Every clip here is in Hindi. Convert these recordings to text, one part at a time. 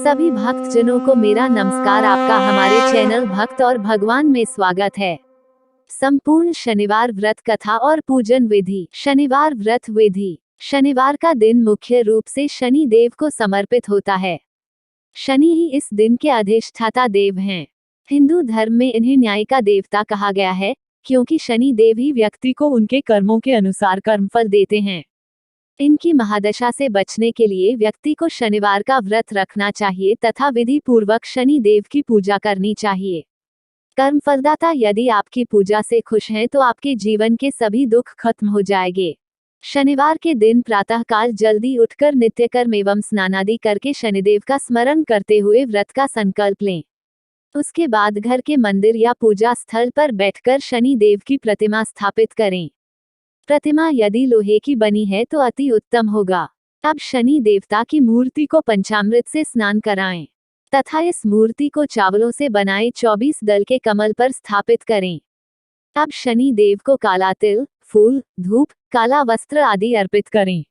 सभी भक्तजनों को मेरा नमस्कार। आपका हमारे चैनल भक्त और भगवान में स्वागत है। संपूर्ण शनिवार व्रत कथा और पूजन विधि। शनिवार व्रत विधि। शनिवार का दिन मुख्य रूप से शनि देव को समर्पित होता है। शनि ही इस दिन के अधिष्ठाता देव हैं। हिंदू धर्म में इन्हें न्याय का देवता कहा गया है, क्योंकि शनि देव ही व्यक्ति को उनके कर्मों के अनुसार कर्मफल देते हैं। इनकी महादशा से बचने के लिए व्यक्ति को शनिवार का व्रत रखना चाहिए तथा विधि पूर्वक शनि देव की पूजा करनी चाहिए। कर्मफलदाता यदि आपकी पूजा से खुश हैं तो आपके जीवन के सभी दुख खत्म हो जाएंगे। शनिवार के दिन प्रातःकाल जल्दी उठकर नित्य कर्म एवं स्नानादि करके शनिदेव का स्मरण करते हुए व्रत का संकल्प लें। उसके बाद घर के मंदिर या पूजा स्थल पर बैठकर शनि देव की प्रतिमा स्थापित करें। प्रतिमा यदि लोहे की बनी है तो अति उत्तम होगा। अब शनि देवता की मूर्ति को पंचामृत से स्नान कराएं तथा इस मूर्ति को चावलों से बनाए 24 दल के कमल पर स्थापित करें। अब शनि देव को काला तिल, फूल, धूप, काला वस्त्र आदि अर्पित करें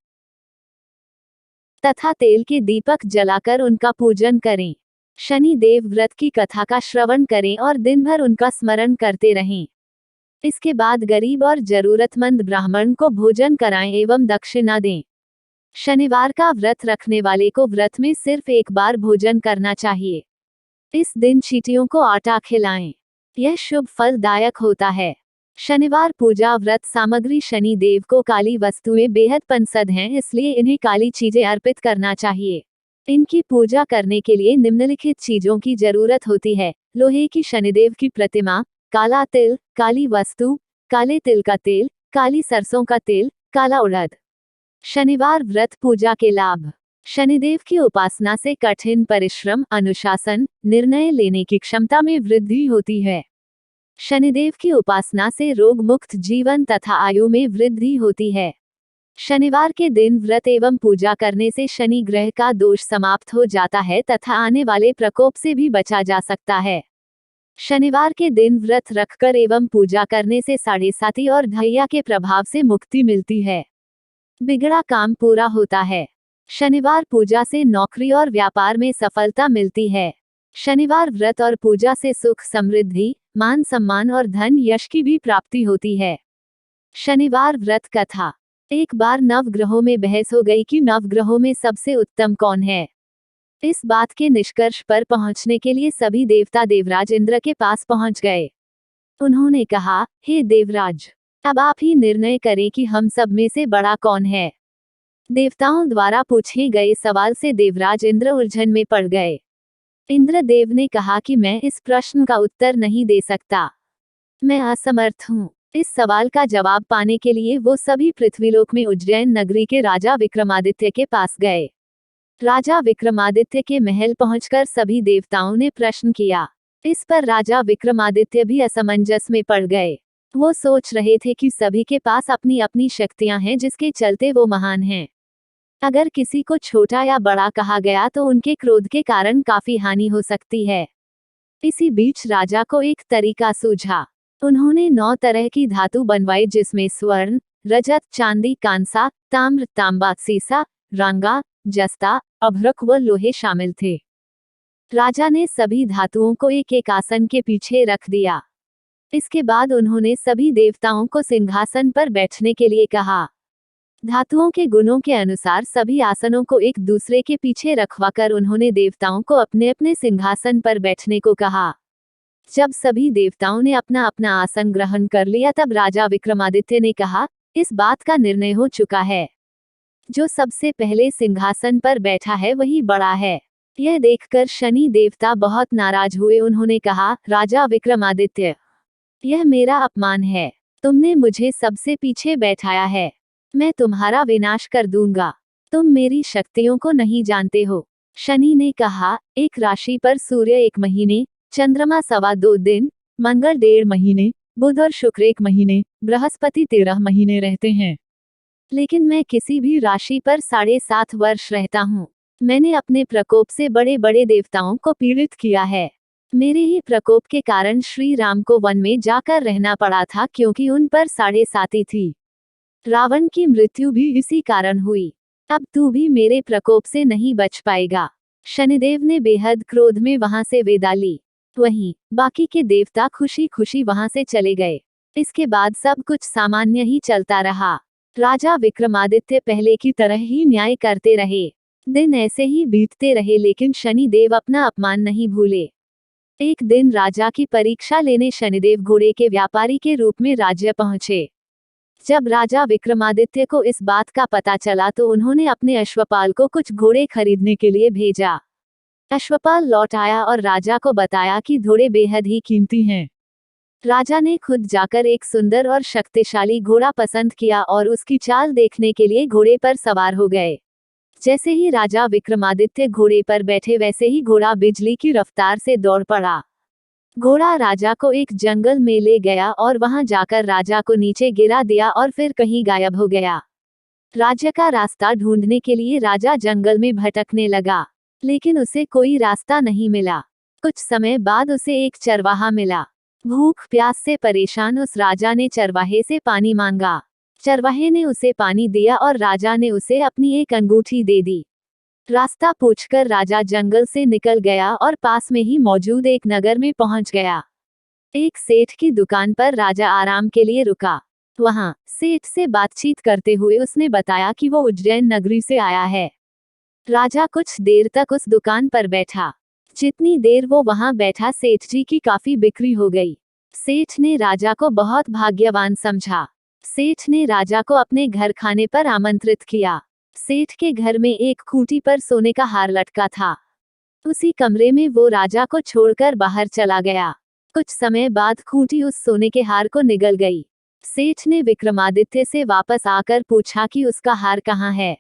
तथा तेल के दीपक जलाकर उनका पूजन करें। शनि देव व्रत की कथा का श्रवण करें और दिन भर उनका स्मरण करते रहें। इसके बाद गरीब और जरूरतमंद ब्राह्मण को भोजन कराएं एवं दक्षिणा दें। शनिवार का व्रत रखने वाले को व्रत में सिर्फ एक बार भोजन करना चाहिए। इस दिन चींटियों को आटा खिलाएं। यह शुभ फलदायक होता है। शनिवार पूजा व्रत सामग्री। शनि देव को काली वस्तुएं बेहद पसंद हैं, इसलिए इन्हें काली चीजें अर्पित करना चाहिए। इनकी पूजा करने के लिए निम्नलिखित चीजों की जरूरत होती है: लोहे की शनिदेव की प्रतिमा, काला तिल, काली वस्तु, काले तिल का तेल, काली सरसों का तेल, काला उड़द। शनिवार व्रत पूजा के लाभ। शनिदेव की उपासना से कठिन परिश्रम, अनुशासन, निर्णय लेने की क्षमता में वृद्धि होती है। शनिदेव की उपासना से रोग मुक्त जीवन तथा आयु में वृद्धि होती है। शनिवार के दिन व्रत एवं पूजा करने से शनि ग्रह का दोष समाप्त हो जाता है तथा आने वाले प्रकोप से भी बचा जा सकता है। शनिवार के दिन व्रत रखकर एवं पूजा करने से साढ़े साती और ढैया के प्रभाव से मुक्ति मिलती है। बिगड़ा काम पूरा होता है। शनिवार पूजा से नौकरी और व्यापार में सफलता मिलती है। शनिवार व्रत और पूजा से सुख, समृद्धि, मान सम्मान और धन यश की भी प्राप्ति होती है। शनिवार व्रत कथा। एक बार नवग्रहों में बहस हो गई कि नवग्रहों में सबसे उत्तम कौन है। इस बात के निष्कर्ष पर पहुंचने के लिए सभी देवता देवराज इंद्र के पास पहुंच गए। उन्होंने कहा, हे देवराज, अब आप ही निर्णय करें कि हम सब में से बड़ा कौन है। देवताओं द्वारा पूछे गए सवाल से देवराज इंद्र उलझन में पड़ गए। इंद्र देव ने कहा कि मैं इस प्रश्न का उत्तर नहीं दे सकता। मैं असमर्थ हूँ। इस सवाल का जवाब पाने के लिए वो सभी पृथ्वीलोक में उज्जैन नगरी के राजा विक्रमादित्य के पास गए। राजा विक्रमादित्य के महल पहुंचकर सभी देवताओं ने प्रश्न किया। इस पर राजा विक्रमादित्य भी असमंजस में पड़ गए। वो सोच रहे थे कि सभी के पास अपनी अपनी शक्तियां हैं जिसके चलते वो महान हैं। अगर किसी को छोटा या बड़ा कहा गया तो उनके क्रोध के कारण काफी हानि हो सकती है। इसी बीच राजा को एक तरीका सूझा। उन्होंने 9 तरह की धातु बनवाई, जिसमें स्वर्ण, रजत, चांदी, कांसा, ताम्र, तांबा, सीसा, रंगा, जस्ता, अभ्रक व लोहे शामिल थे। राजा ने सभी धातुओं को एक एक आसन के पीछे रख दिया। इसके बाद उन्होंने सभी देवताओं को सिंहासन पर बैठने के लिए कहा। धातुओं के गुणों के अनुसार सभी आसनों को एक दूसरे के पीछे रखवाकर उन्होंने देवताओं को अपने अपने सिंहासन पर बैठने को कहा। जब सभी देवताओं ने अपना अपना आसन ग्रहण कर लिया तब राजा विक्रमादित्य ने कहा, इस बात का निर्णय हो चुका है। जो सबसे पहले सिंहासन पर बैठा है वही बड़ा है। यह देखकर शनि देवता बहुत नाराज हुए। उन्होंने कहा, राजा विक्रमादित्य, यह मेरा अपमान है। तुमने मुझे सबसे पीछे बैठाया है। मैं तुम्हारा विनाश कर दूंगा। तुम मेरी शक्तियों को नहीं जानते हो। शनि ने कहा, एक राशि पर सूर्य 1 महीने, चंद्रमा 2.25 दिन, मंगल 1.5 महीने, बुध और शुक्र 1 महीने, बृहस्पति 13 महीने रहते हैं। लेकिन मैं किसी भी राशि पर 7.5 वर्ष रहता हूँ। मैंने अपने प्रकोप से बड़े बड़े देवताओं को पीड़ित किया है। मेरे ही प्रकोप के कारण श्री राम को वन में जाकर रहना पड़ा था, क्योंकि उन पर 7.5 थी। रावण की मृत्यु भी इसी कारण हुई। अब तू भी मेरे प्रकोप से नहीं बच पाएगा। शनिदेव ने बेहद क्रोध में वहां से विदा ली। वहीं बाकी के देवता खुशी खुशी वहां से चले गए। इसके बाद सब कुछ सामान्य ही चलता रहा। राजा विक्रमादित्य पहले की तरह ही न्याय करते रहे। दिन ऐसे ही बीतते रहे, लेकिन शनिदेव अपना अपमान नहीं भूले। एक दिन राजा की परीक्षा लेने शनिदेव घोड़े के व्यापारी के रूप में राज्य पहुंचे। जब राजा विक्रमादित्य को इस बात का पता चला तो उन्होंने अपने अश्वपाल को कुछ घोड़े खरीदने के लिए भेजा। अश्वपाल लौट आया और राजा को बताया कि घोड़े बेहद ही कीमती हैं। राजा ने खुद जाकर एक सुंदर और शक्तिशाली घोड़ा पसंद किया और उसकी चाल देखने के लिए घोड़े पर सवार हो गए। जैसे ही राजा विक्रमादित्य घोड़े पर बैठे, वैसे ही घोड़ा बिजली की रफ्तार से दौड़ पड़ा। घोड़ा राजा को एक जंगल में ले गया और वहां जाकर राजा को नीचे गिरा दिया और फिर कहीं गायब हो गया। राज्य का रास्ता ढूंढने के लिए राजा जंगल में भटकने लगा, लेकिन उसे कोई रास्ता नहीं मिला। कुछ समय बाद उसे एक चरवाहा मिला। भूख प्यास से परेशान उस राजा ने चरवाहे से पानी मांगा। चरवाहे ने उसे पानी दिया और राजा ने उसे अपनी एक अंगूठी दे दी। रास्ता पूछकर राजा जंगल से निकल गया और पास में ही मौजूद एक नगर में पहुंच गया। एक सेठ की दुकान पर राजा आराम के लिए रुका। वहां सेठ से बातचीत करते हुए उसने बताया कि वो उज्जैन नगरी से आया है। राजा कुछ देर तक उस दुकान पर बैठा। जितनी देर वो वहां बैठा, सेठ जी की काफी बिक्री हो गई। सेठ ने राजा को बहुत भाग्यवान समझा। सेठ ने राजा को अपने घर खाने पर आमंत्रित किया। सेठ के घर में एक खूंटी पर सोने का हार लटका था। उसी कमरे में वो राजा को छोड़कर बाहर चला गया। कुछ समय बाद खूंटी उस सोने के हार को निगल गई। सेठ ने विक्रमादित्य से वापस आकर पूछा कि उसका हार कहाँ है।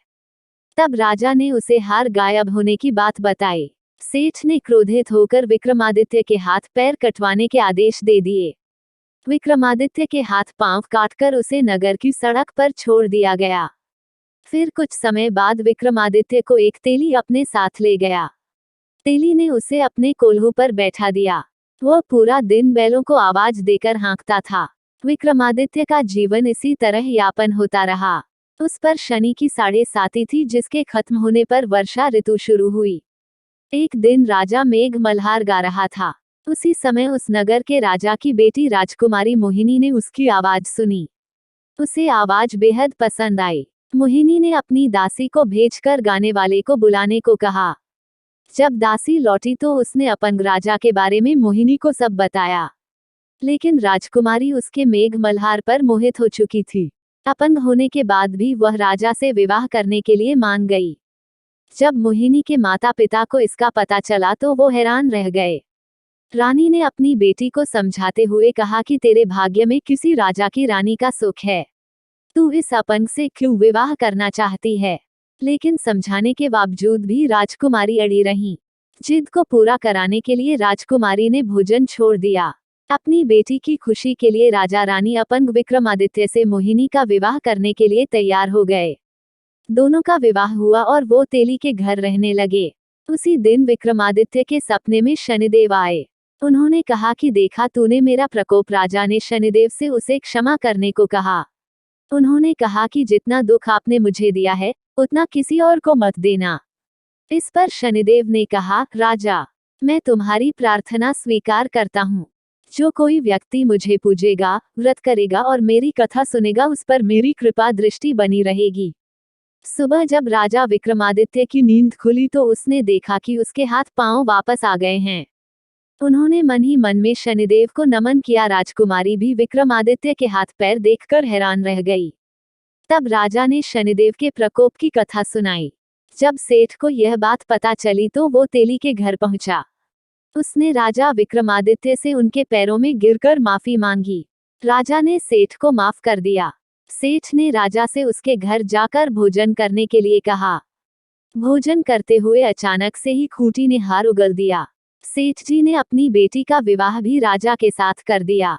तब राजा ने उसे हार गायब होने की बात बताई। सेठ ने क्रोधित होकर विक्रमादित्य के हाथ पैर कटवाने के आदेश दे दिए। विक्रमादित्य के हाथ पांव काटकर उसे नगर की सड़क पर छोड़ दिया गया। फिर कुछ समय बाद विक्रमादित्य को एक तेली अपने साथ ले गया। तेली ने उसे अपने कोल्हू पर बैठा दिया। वह पूरा दिन बैलों को आवाज देकर हाँकता था। विक्रमादित्य का जीवन इसी तरह यापन होता रहा। उस पर शनि की 7.5 थी, जिसके खत्म होने पर वर्षा ऋतु शुरू हुई। एक दिन राजा मेघ मल्हार गा रहा था। उसी समय उस नगर के राजा की बेटी राजकुमारी मोहिनी ने उसकी आवाज सुनी। उसे आवाज बेहद पसंद आई। मोहिनी ने अपनी दासी को भेजकर गाने वाले को बुलाने को कहा। जब दासी लौटी तो उसने अपंग राजा के बारे में मोहिनी को सब बताया, लेकिन राजकुमारी उसके मेघ मल्हार पर मोहित हो चुकी थी। अपंग होने के बाद भी वह राजा से विवाह करने के लिए मान गई। जब मोहिनी के माता पिता को इसका पता चला तो वो हैरान रह गए। रानी ने अपनी बेटी को समझाते हुए कहा कि तेरे भाग्य में किसी राजा की रानी का सुख है। तू इस अपंग से क्यों विवाह करना चाहती है? लेकिन समझाने के बावजूद भी राजकुमारी अड़ी रही। जिद को पूरा कराने के लिए राजकुमारी ने भोजन छोड़ दिया। अपनी बेटी की खुशी के लिए राजा रानी अपंग विक्रमादित्य से मोहिनी का विवाह करने के लिए तैयार हो गए। दोनों का विवाह हुआ और वो तेली के घर रहने लगे। उसी दिन विक्रमादित्य के सपने में शनिदेव आए। उन्होंने कहा कि देखा तूने मेरा प्रकोप। राजा ने शनिदेव से उसे क्षमा करने को कहा। उन्होंने कहा कि जितना दुख आपने मुझे दिया है, उतना किसी और को मत देना। इस पर शनिदेव ने कहा, राजा, मैं तुम्हारी प्रार्थना स्वीकार करता हूँ। जो कोई व्यक्ति मुझे पूजेगा, व्रत करेगा और मेरी कथा सुनेगा, उस पर मेरी कृपा दृष्टि बनी रहेगी। सुबह जब राजा विक्रमादित्य की नींद खुली तो उसने देखा कि उसके हाथ पांव वापस आ गए हैं। उन्होंने मन ही मन में शनिदेव को नमन किया। राजकुमारी भी विक्रमादित्य के हाथ पैर देखकर हैरान रह गई। तब राजा ने शनिदेव के प्रकोप की कथा सुनाई। जब सेठ को यह बात पता चली तो वो तेली के घर पहुंचा। उसने राजा विक्रमादित्य से उनके पैरों में गिरकर माफी मांगी। राजा ने सेठ को माफ कर दिया। सेठ ने राजा से उसके घर जाकर भोजन करने के लिए कहा। भोजन करते हुए अचानक से ही खूंटी ने हार उगल दिया। सेठ जी ने अपनी बेटी का विवाह भी राजा के साथ कर दिया।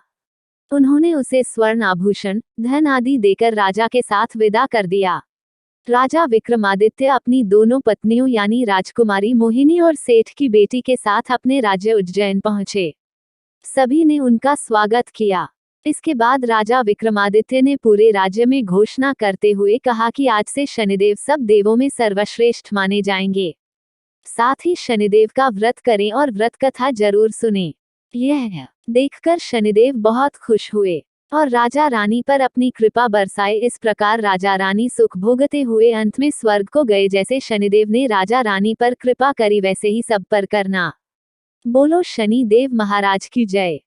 उन्होंने उसे स्वर्ण आभूषण, धन आदि देकर राजा के साथ विदा कर दिया। राजा विक्रमादित्य अपनी दोनों पत्नियों यानी राजकुमारी मोहिनी और सेठ की बेटी के साथ अपने राज्य उज्जैन पहुंचे। सभी ने उनका स्वागत किया। इसके बाद राजा विक्रमादित्य ने पूरे राज्य में घोषणा करते हुए कहा कि आज से शनिदेव सब देवों में सर्वश्रेष्ठ माने जाएंगे। साथ ही शनिदेव का व्रत करें और व्रत कथा जरूर सुने। यह देखकर शनिदेव बहुत खुश हुए और राजा रानी पर अपनी कृपा बरसाए। इस प्रकार राजा रानी सुख भोगते हुए अंत में स्वर्ग को गए। जैसे शनिदेव ने राजा रानी पर कृपा करी वैसे ही सब पर करना। बोलो शनि देव महाराज की जय।